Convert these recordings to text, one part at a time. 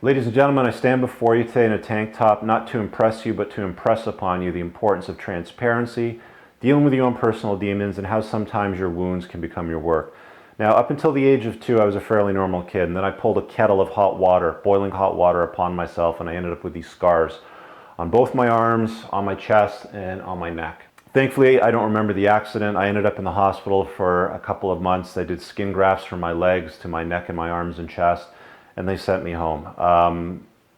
Ladies and gentlemen, I stand before you today in a tank top, not to impress you, but to impress upon you the importance of transparency, dealing with your own personal demons, and how sometimes your wounds can become your work. Now, up until the age of 2, I was a fairly normal kid, and then I pulled a kettle of hot water, boiling hot water, upon myself, and I ended up with these scars on both my arms, on my chest, and on my neck. Thankfully, I don't remember the accident. I ended up in the hospital for a couple of months. They did skin grafts from my legs to my neck and my arms and chest, and they sent me home.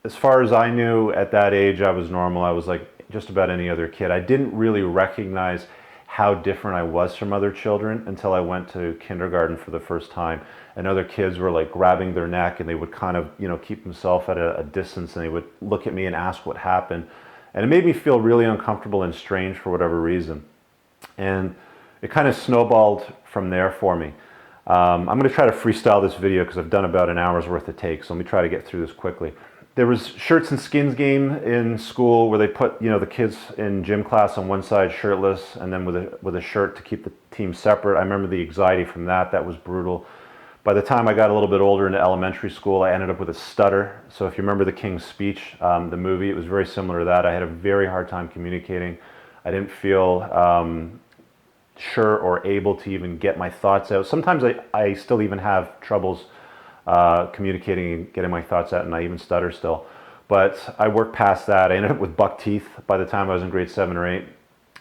As far as I knew at that age, I was normal. I was like just about any other kid. I didn't really recognize how different I was from other children until I went to kindergarten for the first time, and other kids were like grabbing their neck, and they would kind of, keep themselves at a distance, and they would look at me and ask what happened. And it made me feel really uncomfortable and strange for whatever reason. And it kind of snowballed from there for me. I'm going to try to freestyle this video because I've done about an hour's worth of takes. So let me try to get through this quickly. There was shirts and skins game in school where they put, the kids in gym class on one side shirtless and then with a shirt to keep the team separate. I remember the anxiety from that. That was brutal. By the time I got a little bit older into elementary school, I ended up with a stutter. So if you remember the King's Speech, the movie, it was very similar to that. I had a very hard time communicating. I didn't feel sure or able to even get my thoughts out. Sometimes I still even have troubles communicating and getting my thoughts out, and I even stutter still. But I worked past that. I ended up with buck teeth by the time I was in grade 7 or 8.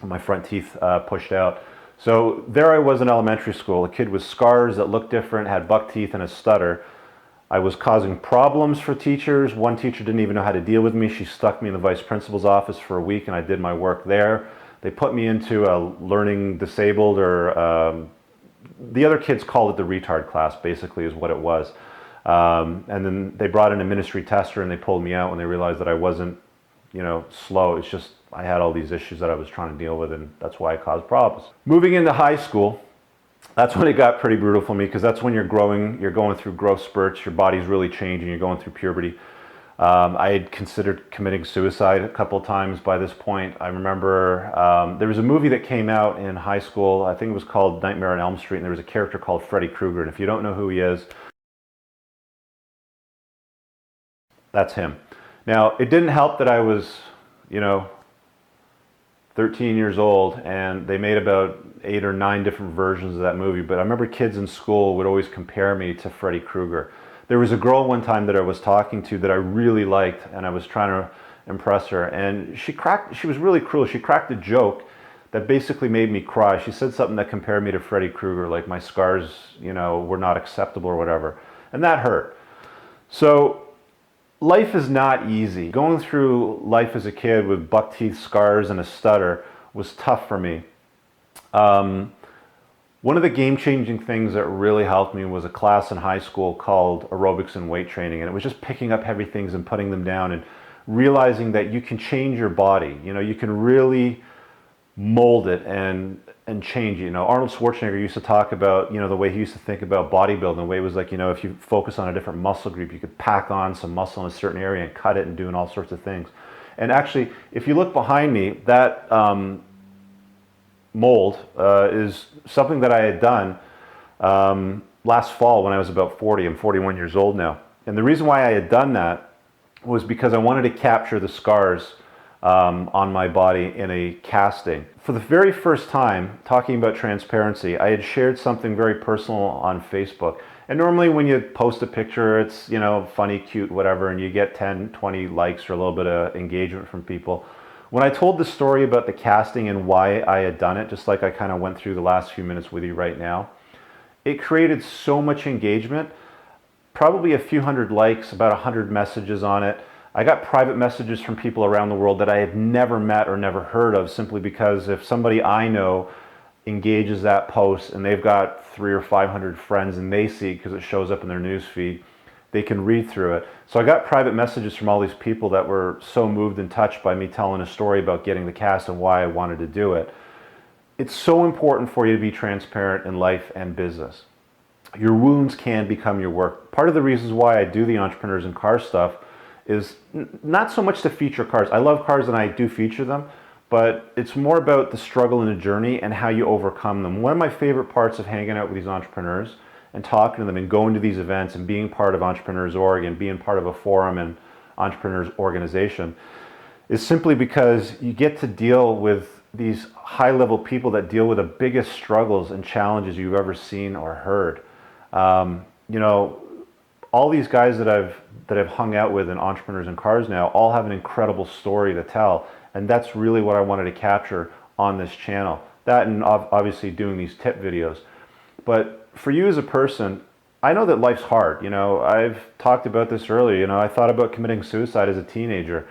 My front teeth pushed out. So there I was in elementary school, a kid with scars that looked different, had buck teeth and a stutter. I was causing problems for teachers. One teacher didn't even know how to deal with me. She stuck me in the vice principal's office for a week, and I did my work there. They put me into a learning disabled, or the other kids called it the retard class, basically is what it was. And then they brought in a ministry tester, and they pulled me out when they realized that I wasn't, slow. It's just I had all these issues that I was trying to deal with, and that's why I caused problems. Moving into high school, that's when it got pretty brutal for me, because that's when you're growing, you're going through growth spurts, your body's really changing, you're going through puberty. I had considered committing suicide a couple of times by this point. I remember there was a movie that came out in high school, I think it was called Nightmare on Elm Street, and there was a character called Freddy Krueger, and if you don't know who he is, that's him. Now, it didn't help that I was, 13 years old, and they made about 8 or 9 different versions of that movie, but I remember kids in school would always compare me to Freddy Krueger. There was a girl one time that I was talking to that I really liked, and I was trying to impress her, and she was really cruel. She cracked a joke that basically made me cry. She said something that compared me to Freddy Krueger, like my scars, were not acceptable or whatever, and that hurt. So life is not easy. Going through life as a kid with buck teeth, scars, and a stutter was tough for me. One of the game-changing things that really helped me was a class in high school called aerobics and weight training, and it was just picking up heavy things and putting them down and realizing that you can change your body. You can really mold it and change it. Arnold Schwarzenegger used to talk about, the way he used to think about bodybuilding. The way it was like, if you focus on a different muscle group, you could pack on some muscle in a certain area and cut it and doing all sorts of things. And actually, if you look behind me, that mold is something that I had done last fall when I was about 40. I'm 41 years old now. And the reason why I had done that was because I wanted to capture the scars on my body in a casting. For the very first time, talking about transparency, I had shared something very personal on Facebook. And normally when you post a picture, it's, funny, cute, whatever, and you get 10, 20 likes or a little bit of engagement from people. When I told the story about the casting and why I had done it, just like I kind of went through the last few minutes with you right now, it created so much engagement, probably a few hundred likes, about 100 messages on it. I got private messages from people around the world that I had never met or never heard of, simply because if somebody I know engages that post and they've got 300 or 500 friends and they see it because it shows up in their news feed, they can read through it. So I got private messages from all these people that were so moved and touched by me telling a story about getting the cast and why I wanted to do it. It's so important for you to be transparent in life and business. Your wounds can become your work. Part of the reasons why I do the entrepreneurs and car stuff is not so much to feature cars. I love cars and I do feature them, but it's more about the struggle and the journey and how you overcome them. One of my favorite parts of hanging out with these entrepreneurs and talking to them and going to these events and being part of Entrepreneurs Org and being part of a forum and entrepreneurs organization is simply because you get to deal with these high-level people that deal with the biggest struggles and challenges you've ever seen or heard. You know, all these guys that I've hung out with in Entrepreneurs in Cars now all have an incredible story to tell, and that's really what I wanted to capture on this channel. That and obviously doing these tip videos. But for you as a person, I know that life's hard. You know, I've talked about this earlier. You know, I thought about committing suicide as a teenager.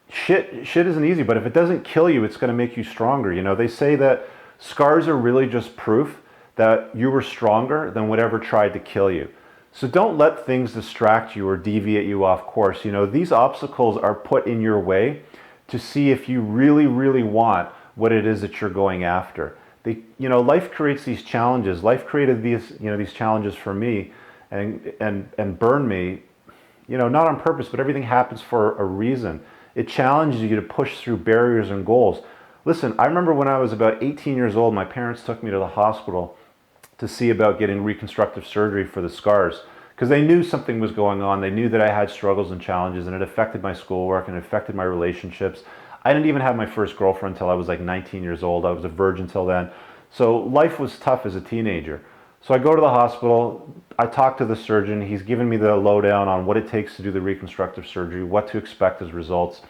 Shit isn't easy, but if it doesn't kill you, it's going to make you stronger. You know, they say that scars are really just proof that you were stronger than whatever tried to kill you. So don't let things distract you or deviate you off course. You know, these obstacles are put in your way to see if you really, really want what it is that you're going after. You know, life creates these challenges. Life created these, you know, these challenges for me and burned me, you know, not on purpose, but everything happens for a reason. It challenges you to push through barriers and goals. Listen, I remember when I was about 18 years old, my parents took me to the hospital to see about getting reconstructive surgery for the scars because they knew something was going on. They knew that I had struggles and challenges, and it affected my schoolwork and it affected my relationships. I didn't even have my first girlfriend until I was like 19 years old. I was a virgin till then. So life was tough as a teenager. So I go to the hospital, I talk to the surgeon, he's given me the lowdown on what it takes to do the reconstructive surgery, what to expect as results,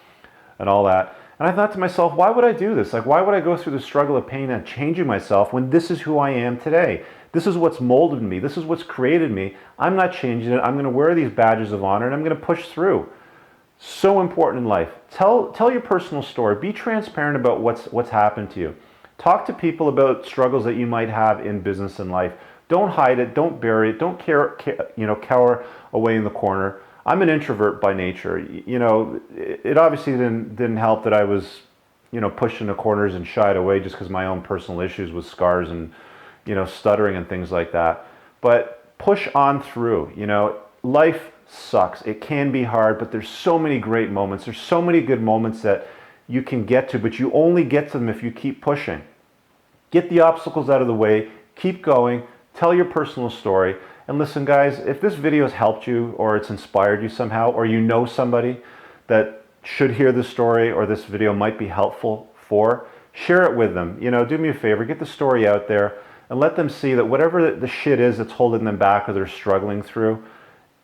and all that. And I thought to myself, why would I do this? Like, why would I go through the struggle of pain and changing myself when this is who I am today? This is what's molded me. This is what's created me. I'm not changing it. I'm going to wear these badges of honor and I'm going to push through. So important in life. Tell your personal story. Be transparent about what's happened to you. Talk to people about struggles that you might have in business and life. Don't hide it. Don't bury it. Don't cower away in the corner. I'm an introvert by nature. You know, it obviously didn't help that I was, you know, pushed into corners and shied away just because my own personal issues with scars and, you know, stuttering and things like that. But push on through. You know, life sucks. It can be hard, but there's so many great moments. There's so many good moments that you can get to, but you only get to them if you keep pushing. Get the obstacles out of the way. Keep going. Tell your personal story. And listen, guys, if this video has helped you or it's inspired you somehow, or you know somebody that should hear this story or this video might be helpful for, share it with them. You know, do me a favor, get the story out there and let them see that whatever the shit is that's holding them back or they're struggling through,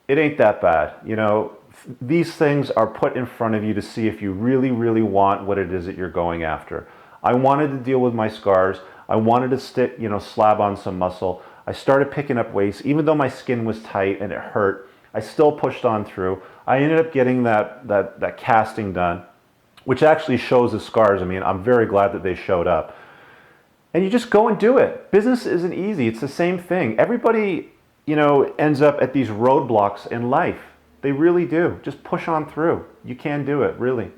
it ain't that bad. You know, these things are put in front of you to see if you really, really want what it is that you're going after. I wanted to deal with my scars. I wanted to slab on some muscle. I started picking up weights. Even though my skin was tight and it hurt, I still pushed on through. I ended up getting that casting done, which actually shows the scars. I mean, I'm very glad that they showed up. And you just go and do it. Business isn't easy. It's the same thing. Everybody, you know, ends up at these roadblocks in life. They really do. Just push on through. You can do it, really.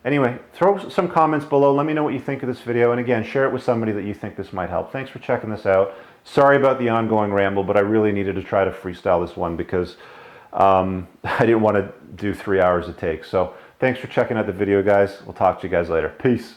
Anyway, throw some comments below. Let me know what you think of this video. And again, share it with somebody that you think this might help. Thanks for checking this out. Sorry about the ongoing ramble, but I really needed to try to freestyle this one because I didn't want to do 3 hours a take. So thanks for checking out the video, guys. We'll talk to you guys later. Peace.